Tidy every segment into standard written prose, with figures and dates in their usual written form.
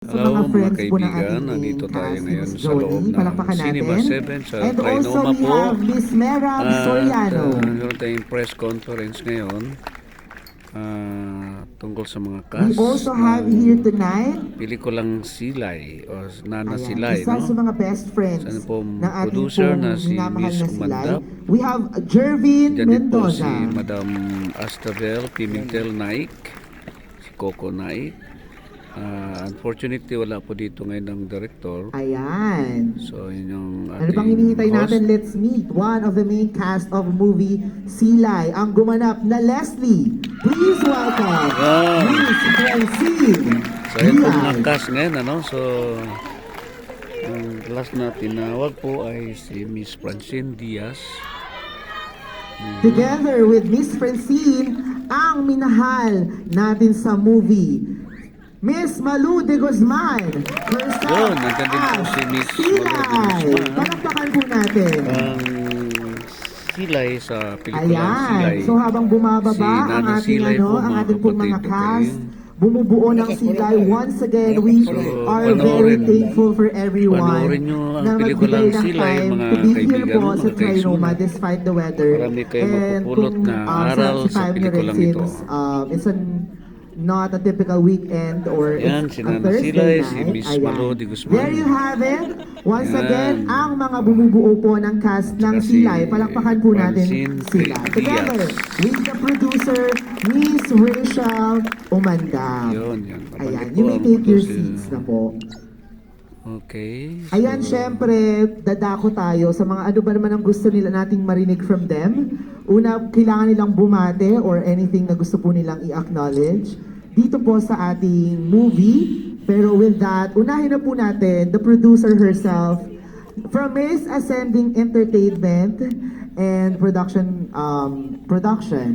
Sa mga Hello mga friends po ng kaibigan, ating main nandito tayo cast, ngayon Miss sa loob Jody, ng palakpakan Cinema natin. 7 sa And also Trinoma we po. have Miss Merab Soriano. Meron tayong press conference ngayon tungkol sa mga We cast also have ng here tonight, pelikulang Silay o Nana ayan, Silay, isa no? sa mga best friends Sana po ng ating producer pong na si minamahal Miss na silay. Umandap. We have Jervin Diyan din po si Mendoza. Madam Astabel Pimentel Naik, si Coco Naik. Unfortunately, wala po dito ngayon ng director. Ayan. So, yun yung Ano pang ating hinihintay host. natin? Let's meet one of the main cast of movie Silay, ang gumanap na Leslie. Please welcome Miss Francine. So, yun po Diaz. mga cast ngayon, ano? So, ang last na tinawag po ay si Miss Francine Diaz. Together with Miss Francine, ang minahal natin sa movie, Miss Malu de Guzman. First Yun, up, nandiyan din po si Miss Malu de Silay. Guzman. Palakpakan po natin. Ang Silay sa pelikulang Silay. Ayan. So habang bumababa Si ang Nana ating Silay po, ang mga ating pong mga kapatid, cast, okay? bumubuo ng Silay. Once again, we So, are very panoorin. thankful for everyone Panoorin nyo ang na pelikulang magbigay ng Silay, time mga to be here kaibigan, po sa mga Trinoma kaisulat. despite the weather. Marami kayong And mapupulot kung, na sa aral sa time nyo rin, pelikulang ito. since it's not a typical weekend or Yan, it's si a Nana Thursday Silay, night. si Miss Ayan. Malu de Guzman. There you have it. Once Yan. again, ang mga bumubuo po ng cast ng Saka si Silay. Palakpakan po natin Francine sila. Diaz. Together with the producer, Miss Rachel Umandam. Yun, yan. Ayan, Babalik you po may ang take your producer. seats na po. Okay. Ayan, syempre, dadako tayo sa mga ano ba naman ang gusto nila nating marinig from them. Una, kailangan nilang bumate or anything na gusto po nilang i-acknowledge dito po sa ating movie. Pero with that, unahin na po natin the producer herself from Miss Ascending Entertainment and Productions.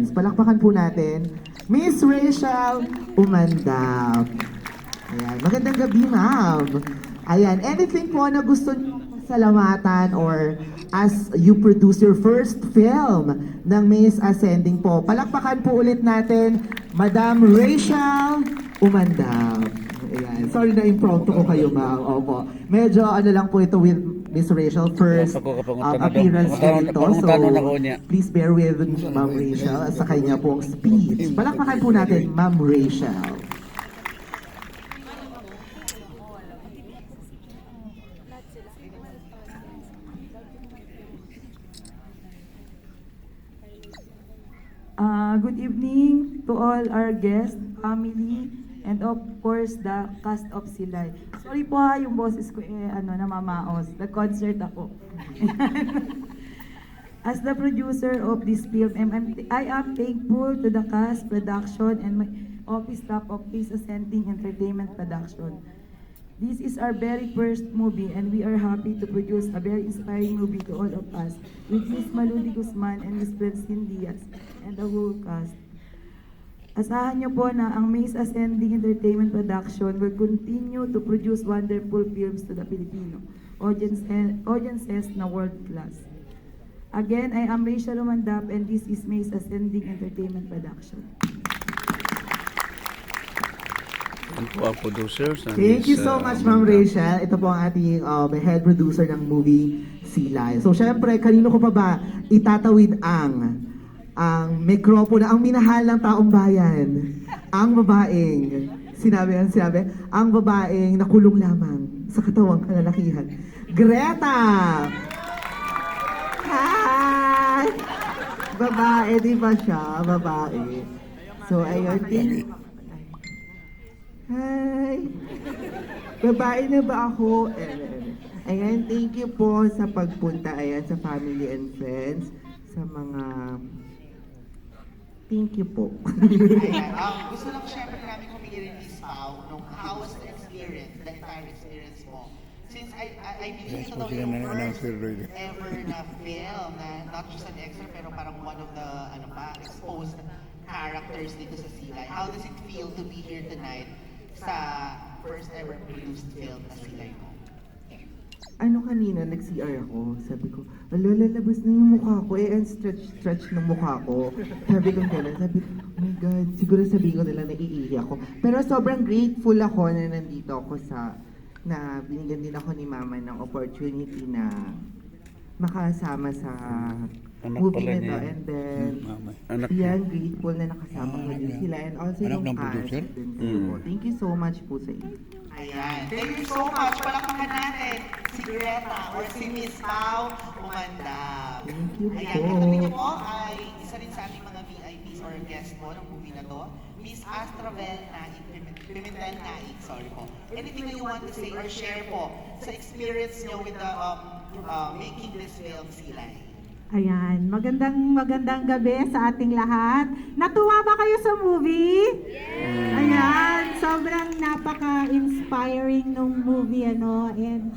Palakpakan po natin, Miss Rachel Umandap. Ayan, magandang gabi, ma'am. Ayan, anything po na gusto niyo salamatan or as you produce your first film ng Miss Ascending po. Palakpakan po ulit natin, Madam Rachel Umandam. Ayan, sorry na impromptu ko kayo, ma'am. Opo. Medyo ano lang po ito with Miss Rachel first appearance ko dito. So, please bear with Ma'am Rachel sa kanya pong speech. Palakpakan po natin, Ma'am Rachel. Good evening to all our guests, family, and of course, the cast of Silay. Sorry po ha, yung boses ko namamaos. Nag-concert ako. As the producer of this film, I am thankful to the cast, production, and my office staff of Miss Ascending Entertainment Production. This is our very first movie and we are happy to produce a very inspiring movie to all of us with Miss Malu de Guzman and Miss Francine Diaz and the whole cast. Asahan niyo po na ang Miss Ascending Entertainment Production will continue to produce wonderful films to the Filipino audiences na world class. Again, I am Rachel Umandap and this is Miss Ascending Entertainment Production. Yan po ang producers. Thank you so much, Ma'am Rachel. Ito po ang ating head producer ng movie, Silay. So, syempre, kanino ko pa ba itatawid ang mikropono, ang minahal ng taong bayan, ang babaeng, ang babaeng nakulong lamang sa katawang kalalakihan. Greta! Hi! Babae, di ba siya? Babae. So, ayun, hi! Babae na ba ako? Ayan, thank you po sa pagpunta. Ayan, sa family and friends. Sa mga... Thank you po. Ayan, gusto lang syempre namin humingi rin Miss Pao nung how was the experience, the entire experience mo? Since I believe ito daw yung first ever na film na not just an extra pero parang one of the exposed characters dito sa Silay. How does it feel to be here tonight sa first ever produced film na Silay mo? kanina, nag-CR ako. Sabi ko, lalabas na yung mukha ko. Ang stretch ng mukha ko. Sabi ko gano'n. Sabi ko, oh my God, siguro sabihin ko nila naiihi ako. Pero sobrang grateful ako na nandito ako na binigyan din ako ni Mama ng opportunity na makasama sa Anak movie pala na to. niya. And then, Anak yan, grateful na nakasama ko din sila. And also Anak yung ng cast producer? din po. Thank you so much po sa inyo. Ayan. Thank you so much. Palakpakan natin si Greta or si Miss Pao Umandam. Thank you Ayan. po. Katabi niyo po ay isa rin sa ating mga VIPs or guest po ng movie na to. Miss Astravel Naik, Pimentel Naik, sorry po. Anything that you want to say or share po sa experience niyo with the making this film, Silay? Ayan, magandang gabi sa ating lahat. Natuwa ba kayo sa movie? Ayan, sobrang napaka-inspiring nung movie, and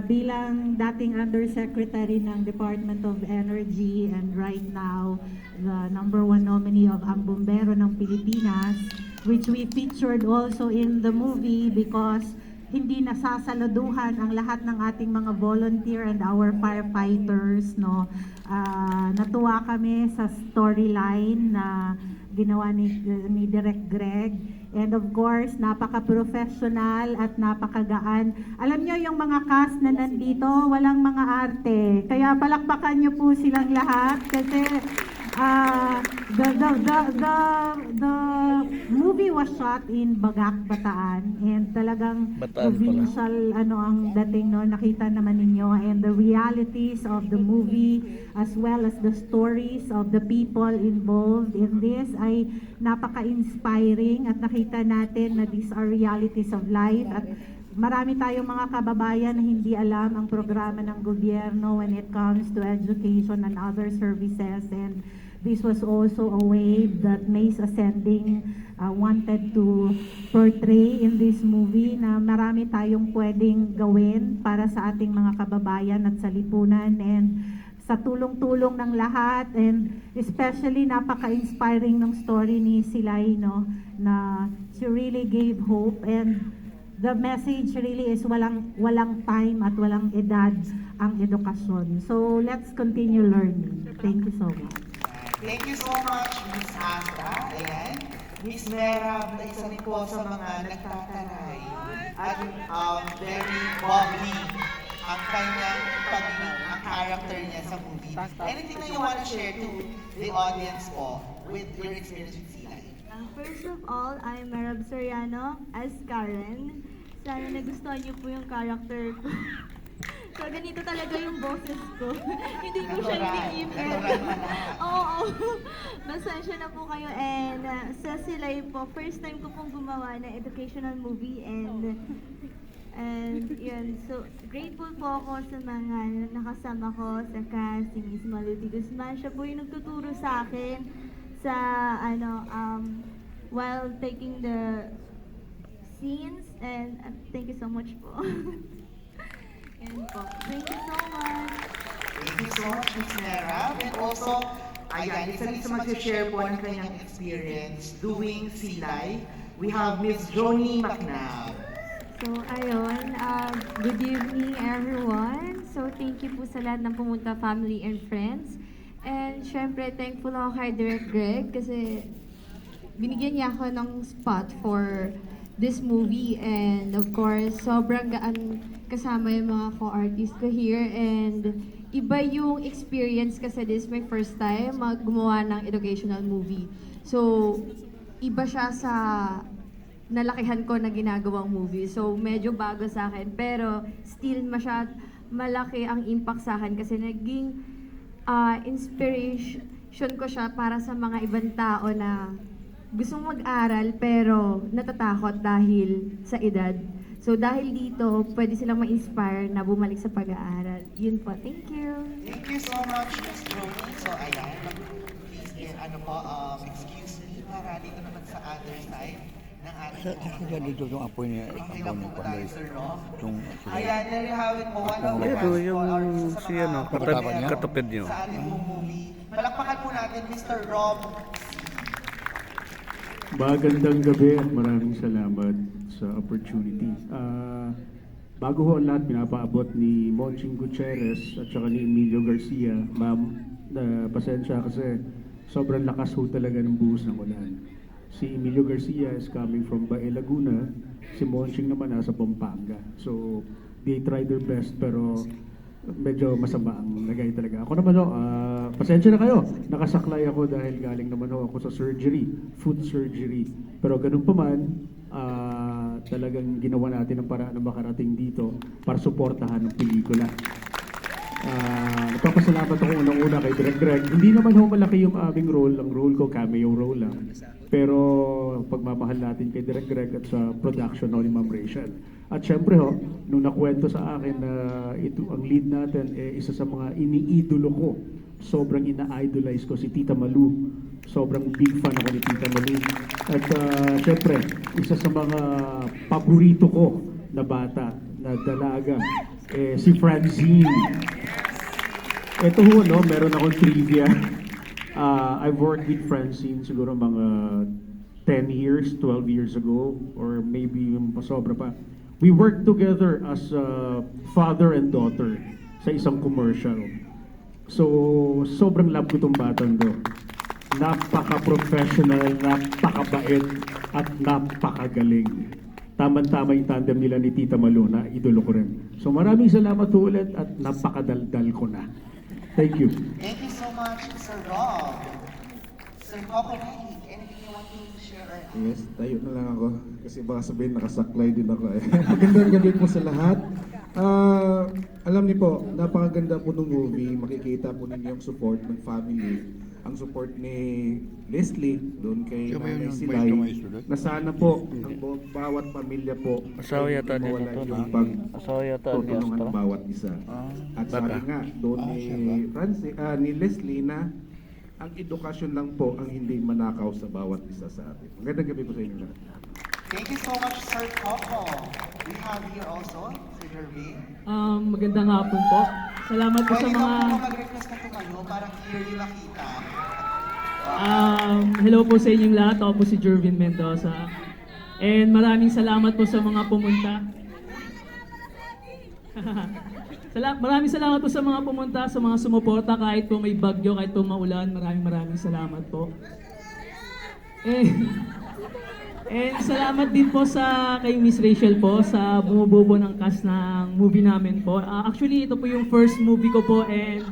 bilang dating Undersecretary ng Department of Energy and right now, the #1 nominee of Ang Bombero ng Pilipinas, which we featured also in the movie because hindi nasasaluduhan ang lahat ng ating mga volunteer and our firefighters, no. Natuwa kami sa storyline na ginawa ni Direk Greg, and of course napaka-professional at napakagaan. Alam nyo yung mga cast na nandito, walang mga arte, kaya palakpakan nyo po silang lahat kasi the movie was shot in Bagak, Bataan, and talagang Bataan pala. provincial ang dating, no, nakita naman ninyo, and the realities of the movie as well as the stories of the people involved in this ay napaka-inspiring at nakita natin na these are realities of life at marami tayong mga kababayan na hindi alam ang programa ng gobyerno when it comes to education and other services, and this was also a way that Maze Ascending wanted to portray in this movie na marami tayong pwedeng gawin para sa ating mga kababayan at sa lipunan, and sa tulong-tulong ng lahat, and especially napaka-inspiring ng story ni Silay, no, na she really gave hope, and the message really is walang time at walang edad ang edukasyon. So let's continue learning. Thank you so much. Thank you so much, Miss Astra. Ayan. Miss Mera, isa rin po sa mga nagtataray at very bubbly ang kanyang ang character niya sa movie. Anything that you want to share to the audience po with your experience with Silay? First of all, I'm Merab Soriano as Karen. Sana nagustuhan niyo po yung character ko. So, ganito talaga yung boses ko. Hindi ko siya iniipin. Oo. Pasensya na po kayo. And sa Silay po, first time ko pong gumawa ng educational movie. And yun, so grateful po ako sa mga nakasama ko sa cast, si Miss Maluti Guzman. Siya po yung nagtuturo sa akin sa while taking the scenes, and thank you so much po. And po, thank you so much. Thank you so much, Miss Mera. And also, ayan, isa rin sa mag-share po ng kanyang experience doing Silay. We have Miss Joni McNabb. So, ayun, good evening everyone. So, thank you po sa lahat ng pumunta, family and friends. And syempre, thankful ako kay Direk Greg kasi binigyan niya ako ng spot for this movie. And of course, sobrang gaan kasama yung mga co-artists ko here. And iba yung experience kasi this is my first time gumawa ng educational movie. So, iba siya sa nalakihan ko na ginagawang movie. So, medyo bago sa akin. Pero, still malaki ang impact sa akin kasi naging inspiration ko siya para sa mga ibang tao na gustong mag-aral pero natatakot dahil sa edad. So, dahil dito, pwede silang ma-inspire na bumalik sa pag-aaral. Yun po. Thank you. Thank you so much, Miss Joni. So, ayan, please, excuse me, para dito naman sa other side ng ating Kaya dito itong apoy niya, Okay apoy lang ng po tayo, sir, no? itong Ayan, there you have it po. One of the Ito best yung po, sa si mga ano, Kapatapan niya? katapid niyo. sa ating pong movie. Palakpakan po natin, Mr. Rob. Magandang gabi at maraming salamat sa opportunity. bago ho ang lahat, pinapaabot ni Monching Gutierrez at saka ni Emilio Garcia. Ma'am, pasensya kasi sobrang lakas ho talaga ng buhos ng ulan. Si Emilio Garcia is coming from Bae, Laguna. Si Monching naman nasa Pampanga. So, they tried their best pero medyo masama ang lagay talaga. Ako naman ho, pasensya na kayo. Nakasaklay ako dahil galing naman ho ako sa surgery, foot surgery. Pero ganun pa man, talagang ginawa natin ang paraan na makarating dito para suportahan ng pelikula. Nagpapasalamat ako unang-una kay Direk Greg. Hindi naman ho malaki yung aming role. Ang role ko, cameo role lang. Pero pagmamahal natin kay Direk Greg at sa production ni Ma'am Rachel. At syempre ho, nung nakwento sa akin na ito, ang lead natin, isa sa mga iniidolo ko. Sobrang ina-idolize ko si Tita Malu. Sobrang big fan ako ni Tita Malu. At syempre, isa sa mga paborito ko na bata, na dalaga, si Francine. Ito ho, no, meron akong trivia. I've worked with Francine siguro mga 10 years, 12 years ago, or maybe pasobra pa. We worked together as father and daughter sa isang commercial. So, sobrang love ko itong batang to. Napaka-professional, napakabait, at napakagaling. Tama-tama yung tandem nila ni Tita Malu na idolo ko rin. So maraming salamat ulit at napakadaldal ko na. Thank you. Thank you so much, Sir Rob. Sir Coco, anything you want to share? Yes, tayo na lang ako. Kasi baka sabihin nakasaklay din ako eh. Magandang gabi po sa lahat. Alam niyo po, napakaganda po ng movie. Makikita po ninyo yung support ng family. Ang support ni Leslie doon kay Nanay Silay. Na sana po, ang bawat pamilya po Asawa yata nila mawala to, yung asawa yata pagtutulungan nila ng bawat isa. At sabi Baka. nga doon ni Leslie na ang edukasyon lang po ang hindi manakaw sa bawat isa sa atin. Magandang gabi po sa inyo lahat. Thank you so much, Sir Coco. We have here also, Sir Jervin. Magandang hapon po. Salamat po sa Pwede mga... na po mag-request na tumayo para clearly makita. hello po sa inyong lahat. Ako po si Jervin Mendoza. And maraming salamat po sa mga pumunta. Maraming salamat po sa mga pumunta, sa mga sumuporta kahit po may bagyo, kahit po maulan. Maraming salamat po. And salamat din po sa kay Miss Rachel po sa bumubuo ng cast ng movie namin po. Actually, ito po yung first movie ko po and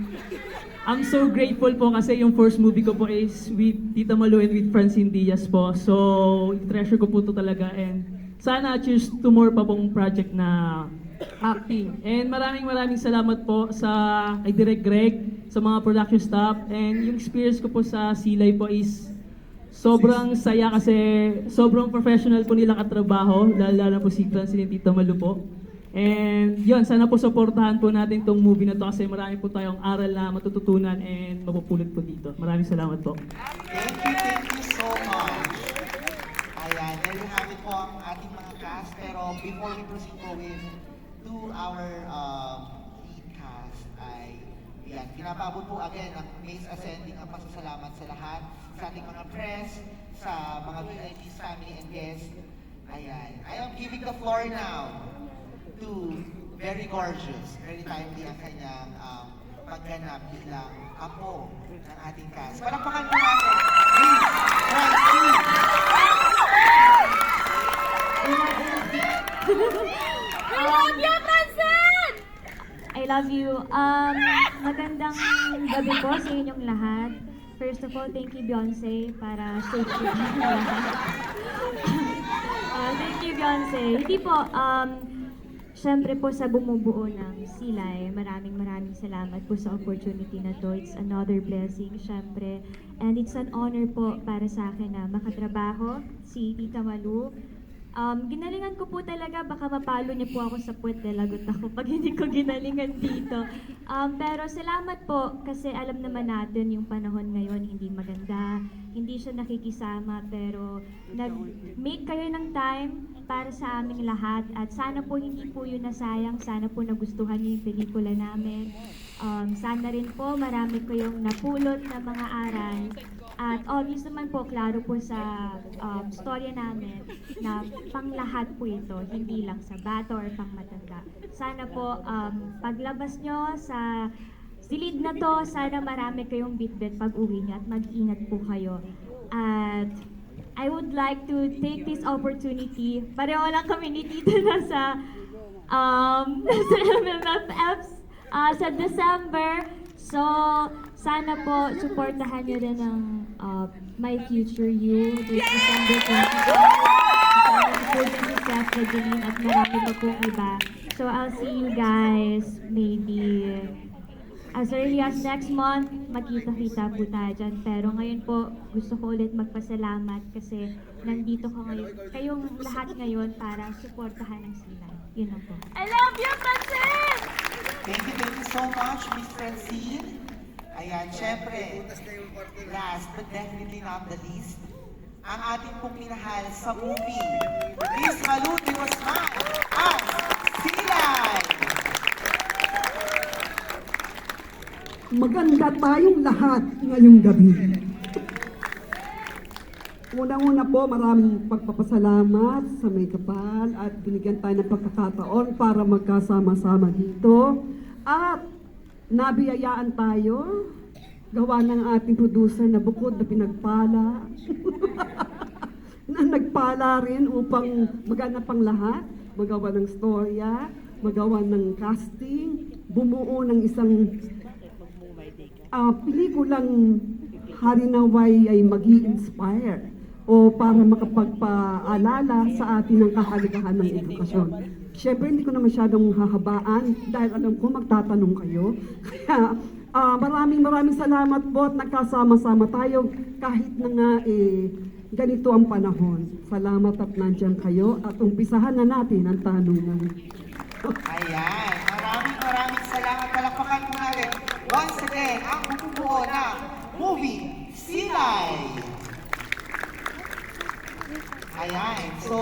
I'm so grateful po kasi yung first movie ko po is with Tita Malu and with Francine Diaz po. So, treasure ko po ito talaga and sana cheers to more pa pong project na acting. And maraming salamat po sa kay Direk Greg, sa mga production staff and yung experience ko po sa Silay po is sobrang saya kasi sobrang professional po nila katrabaho, lalo po si Francine and Tita Malu po. And yun, sana po supportahan po natin tong movie na to kasi marami po tayong aral na matututunan and mapupulot po dito. Maraming salamat po. Thank you so much. Ayan, there you have it po ang ating mga cast. Pero before we proceed po to our lead cast ay yan, pinapaabot po again ang Mace Ascending ang pasasalamat sa lahat, sa ating mga press, sa mga VIPs, family and guests. Ayan, I am giving the floor now to very gorgeous, very timely ang kanyang pagganap bilang apo ng ating cast. Palakpakan po natin, Miss Francine! I love you, Francine! I love you. Magandang gabi po sa inyong lahat. First of all, thank you, Beyonce, para safety ng lahat. Thank you, Beyonce. Hindi po, syempre po sa bumubuo ng Silay, maraming salamat po sa opportunity na to. It's another blessing, syempre. And it's an honor po para sa akin na makatrabaho si Tita Malu. Ginalingan ko po talaga, baka mapalo niyo po ako sa puwet, lagot ako pag hindi ko ginalingan dito. Pero salamat po kasi alam naman natin yung panahon ngayon hindi maganda, hindi siya nakikisama, pero nag-make kayo ng time para sa aming lahat at sana po hindi po yun nasayang, sana po nagustuhan niyo yung pelikula namin. Sana rin po marami kayong napulot na mga aral At obvious naman po, klaro po sa storya namin na panglahat po ito, hindi lang sa bata or pang matanda. Sana po paglabas nyo sa silid na to, sana marami kayong bitbit pag uwi nyo at mag-ingat po kayo. At I would like to take this opportunity, pareho lang kami ni Tito nasa MMFFs sa December. So, sana po, supportahan nyo rin ang My Future You this December 25. Sana po din si Chef Regeline at marami pa pong iba. So, I'll see you guys maybe as early as next month, magkita-kita po tayo dyan. Pero ngayon po, gusto ko ulit magpasalamat kasi nandito ko ngayon, kayong lahat ngayon para supportahan ang sila. Yun lang po. I love you, Francine! Thank you so much, Miss Francine. Ayan, syempre, last but definitely not the least, ang ating pong minahal sa movie, Miss Malu de Guzman, ang Silay! Maganda tayong lahat ngayong gabi. Unang-una po, maraming pagpapasalamat sa may kapal at binigyan tayo ng pagkakataon para magkasama-sama dito. At nabiyayaan tayo, gawa ng ating producer na bukod na pinagpala, na nagpala rin upang maganap ang lahat, magawa ng storya, magawa ng casting, bumuo ng isang pelikulang harinaway ay mag-i-inspire o para makapagpaalala sa atin ng kahalagahan ng edukasyon. Siyempre, hindi ko na masyadong hahabaan dahil alam ko magtatanong kayo. Kaya maraming salamat po at nagkasama-sama tayo kahit na nga ganito ang panahon. Salamat at nandiyan kayo at umpisahan na natin ang tanungan. Ayan, maraming salamat. Palakpakan po natin once again ang bumubuo ng movie Silay. Ayan, so,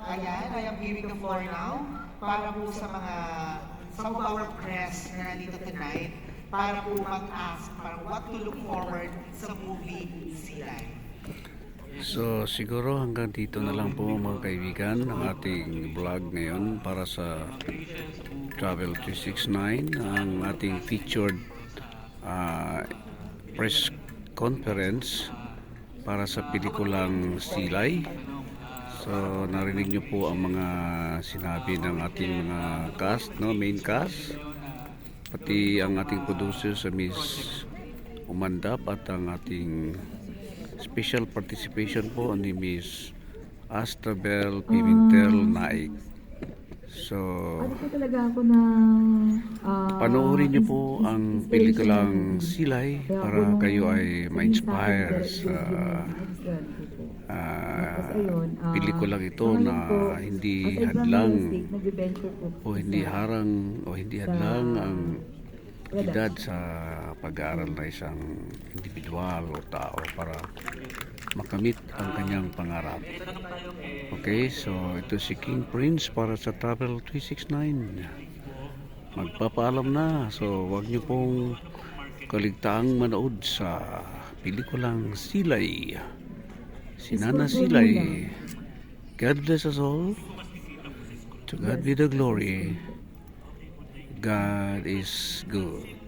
ayan, I am giving the floor now para po sa some of our press na nandito tonight para po mag-ask para what to look forward sa movie Silay. So siguro hanggang dito na lang po mga kaibigan ang ating vlog ngayon para sa Travel 369, ang ating featured press conference para sa pelikulang Silay. So narinig nyo po ang mga sinabi ng ating mga cast, no, main cast, pati ang ating producer sa Miss Umandap at ang ating special participation po ni Miss Astabel Pimentel Naik. So, Ano po talaga ako na panoorin niyo po ang pelikulang Silay para kayo ay ma-inspire sa pelikulang ito na hindi hadlang o hindi harang o hindi hadlang ang edad sa pag-aaral na isang individual o tao para makamit ang kanyang pangarap. Okay, so ito si King Prince para sa Travel 369. Magpapaalam na, so wag niyo pong kaligtaang manood sa pelikulang Silay. Si Nana Silay. God bless us all. To God be the glory. God is good.